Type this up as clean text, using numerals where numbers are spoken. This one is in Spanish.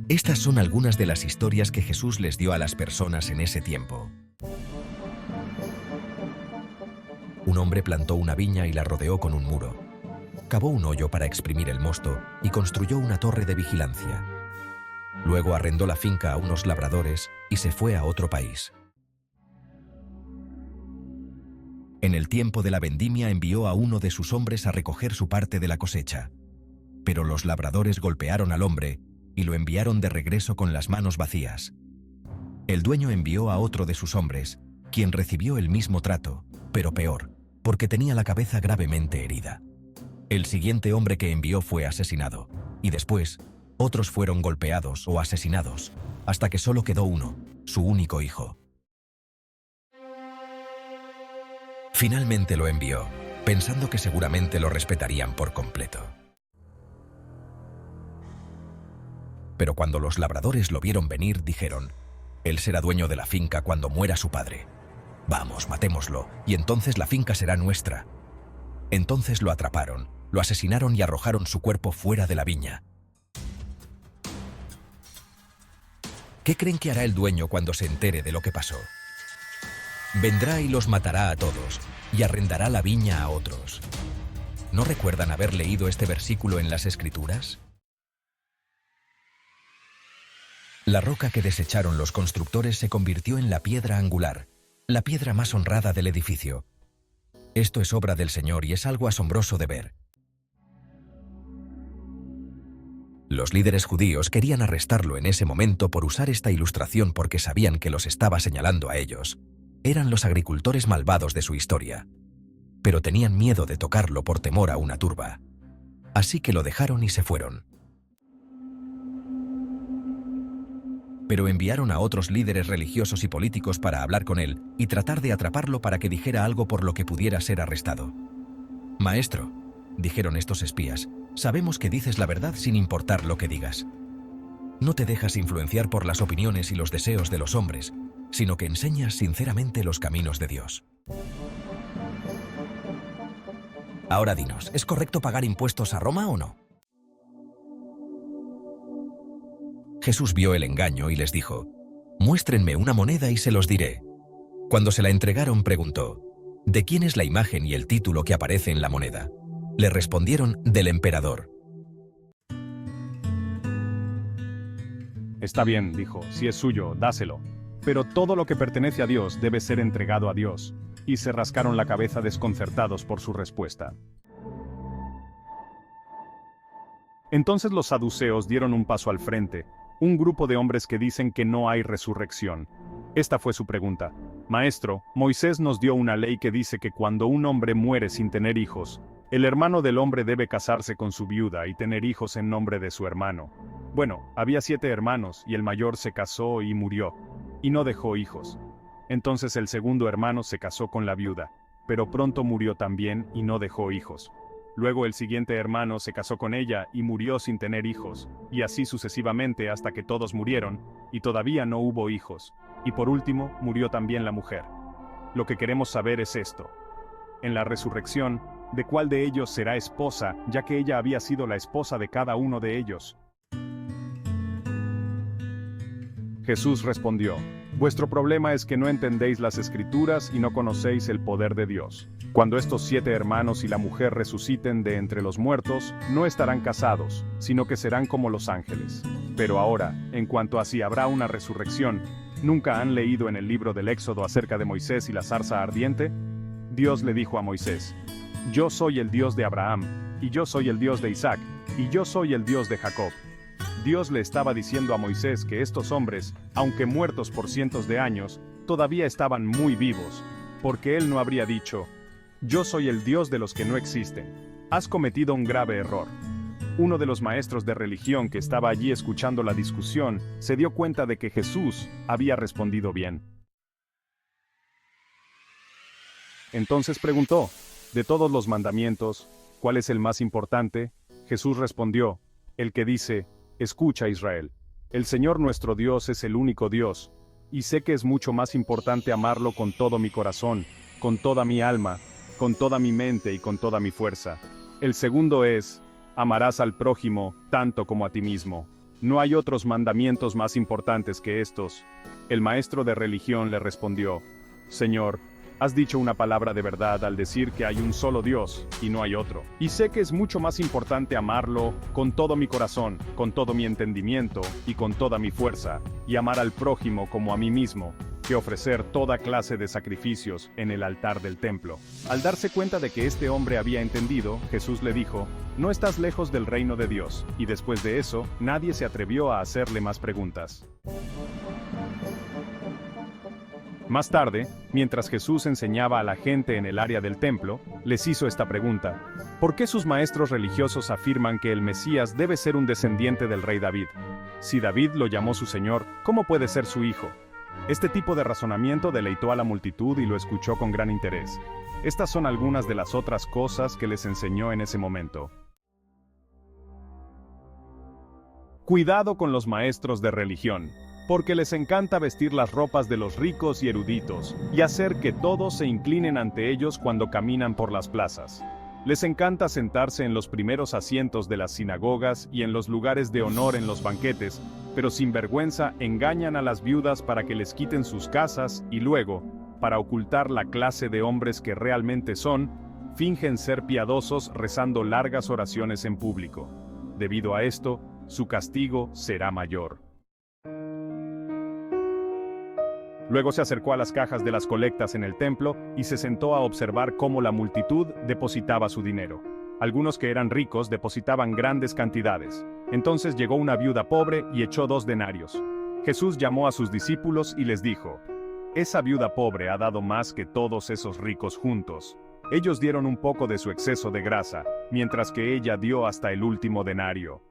Estas son algunas de las historias que Jesús les dio a las personas en ese tiempo. Un hombre plantó una viña y la rodeó con un muro. Cavó un hoyo para exprimir el mosto y construyó una torre de vigilancia. Luego arrendó la finca a unos labradores y se fue a otro país. En el tiempo de la vendimia envió a uno de sus hombres a recoger su parte de la cosecha. Pero los labradores golpearon al hombre y lo enviaron de regreso con las manos vacías. El dueño envió a otro de sus hombres, quien recibió el mismo trato, pero peor, porque tenía la cabeza gravemente herida. El siguiente hombre que envió fue asesinado, y después, otros fueron golpeados o asesinados, hasta que solo quedó uno, su único hijo. Finalmente lo envió, pensando que seguramente lo respetarían por completo. Pero cuando los labradores lo vieron venir, dijeron: «Él será dueño de la finca cuando muera su padre. Vamos, matémoslo, y entonces la finca será nuestra». Entonces lo atraparon, lo asesinaron y arrojaron su cuerpo fuera de la viña. ¿Qué creen que hará el dueño cuando se entere de lo que pasó? Vendrá y los matará a todos, y arrendará la viña a otros. ¿No recuerdan haber leído este versículo en las Escrituras? La roca que desecharon los constructores se convirtió en la piedra angular, la piedra más honrada del edificio. Esto es obra del Señor y es algo asombroso de ver. Los líderes judíos querían arrestarlo en ese momento por usar esta ilustración porque sabían que los estaba señalando a ellos. Eran los agricultores malvados de su historia. Pero tenían miedo de tocarlo por temor a una turba. Así que lo dejaron y se fueron. Pero enviaron a otros líderes religiosos y políticos para hablar con él y tratar de atraparlo para que dijera algo por lo que pudiera ser arrestado. «Maestro», dijeron estos espías, «sabemos que dices la verdad sin importar lo que digas. No te dejas influenciar por las opiniones y los deseos de los hombres, sino que enseñas sinceramente los caminos de Dios. Ahora dinos, ¿es correcto pagar impuestos a Roma o no?» Jesús vio el engaño y les dijo: «Muéstrenme una moneda y se los diré». Cuando se la entregaron, preguntó: «¿De quién es la imagen y el título que aparece en la moneda?». Le respondieron: «Del emperador». «Está bien», dijo, «si es suyo, dáselo. Pero todo lo que pertenece a Dios debe ser entregado a Dios». Y se rascaron la cabeza desconcertados por su respuesta. Entonces los saduceos dieron un paso al frente, un grupo de hombres que dicen que no hay resurrección. Esta fue su pregunta: «Maestro, Moisés nos dio una ley que dice que cuando un hombre muere sin tener hijos, el hermano del hombre debe casarse con su viuda y tener hijos en nombre de su hermano. Bueno, había 7 hermanos y el mayor se casó y murió, y no dejó hijos. Entonces el segundo hermano se casó con la viuda, pero pronto murió también y no dejó hijos. Luego el siguiente hermano se casó con ella y murió sin tener hijos, y así sucesivamente hasta que todos murieron, y todavía no hubo hijos. Y por último, murió también la mujer. Lo que queremos saber es esto: en la resurrección, ¿de cuál de ellos será esposa, ya que ella había sido la esposa de cada uno de ellos?». Jesús respondió: «Vuestro problema es que no entendéis las Escrituras y no conocéis el poder de Dios. Cuando estos 7 hermanos y la mujer resuciten de entre los muertos, no estarán casados, sino que serán como los ángeles. Pero ahora, en cuanto a si habrá una resurrección, ¿nunca han leído en el libro del Éxodo acerca de Moisés y la zarza ardiente? Dios le dijo a Moisés: «Yo soy el Dios de Abraham, y yo soy el Dios de Isaac, y yo soy el Dios de Jacob». Dios le estaba diciendo a Moisés que estos hombres, aunque muertos por cientos de años, todavía estaban muy vivos, porque él no habría dicho: «Yo soy el Dios de los que no existen». Has cometido un grave error. Uno de los maestros de religión que estaba allí escuchando la discusión se dio cuenta de que Jesús había respondido bien. Entonces preguntó: «De todos los mandamientos, ¿cuál es el más importante?». Jesús respondió: «El que dice: Escucha, Israel, el Señor nuestro Dios es el único Dios, y sé que es mucho más importante amarlo con todo mi corazón, con toda mi alma, con toda mi mente y con toda mi fuerza. El segundo es: amarás al prójimo tanto como a ti mismo». No hay otros mandamientos más importantes que estos. El maestro de religión le respondió, Señor, has dicho una palabra de verdad al decir que hay un solo Dios, y no hay otro. Y sé que es mucho más importante amarlo con todo mi corazón, con todo mi entendimiento y con toda mi fuerza, y amar al prójimo como a mí mismo, que ofrecer toda clase de sacrificios en el altar del templo. Al darse cuenta de que este hombre había entendido, Jesús le dijo, no estás lejos del reino de Dios, y después de eso, nadie se atrevió a hacerle más preguntas. Más tarde, mientras Jesús enseñaba a la gente en el área del templo, les hizo esta pregunta: ¿por qué sus maestros religiosos afirman que el Mesías debe ser un descendiente del rey David? Si David lo llamó su Señor, ¿cómo puede ser su hijo? Este tipo de razonamiento deleitó a la multitud y lo escuchó con gran interés. Estas son algunas de las otras cosas que les enseñó en ese momento. Cuidado con los maestros de religión, porque les encanta vestir las ropas de los ricos y eruditos, y hacer que todos se inclinen ante ellos cuando caminan por las plazas. Les encanta sentarse en los primeros asientos de las sinagogas y en los lugares de honor en los banquetes, pero sin vergüenza engañan a las viudas para que les quiten sus casas y luego, para ocultar la clase de hombres que realmente son, fingen ser piadosos rezando largas oraciones en público. Debido a esto, su castigo será mayor. Luego se acercó a las cajas de las colectas en el templo y se sentó a observar cómo la multitud depositaba su dinero. Algunos que eran ricos depositaban grandes cantidades. Entonces llegó una viuda pobre y echó 2 denarios. Jesús llamó a sus discípulos y les dijo: esa viuda pobre ha dado más que todos esos ricos juntos. Ellos dieron un poco de su exceso de grasa, mientras que ella dio hasta el último denario.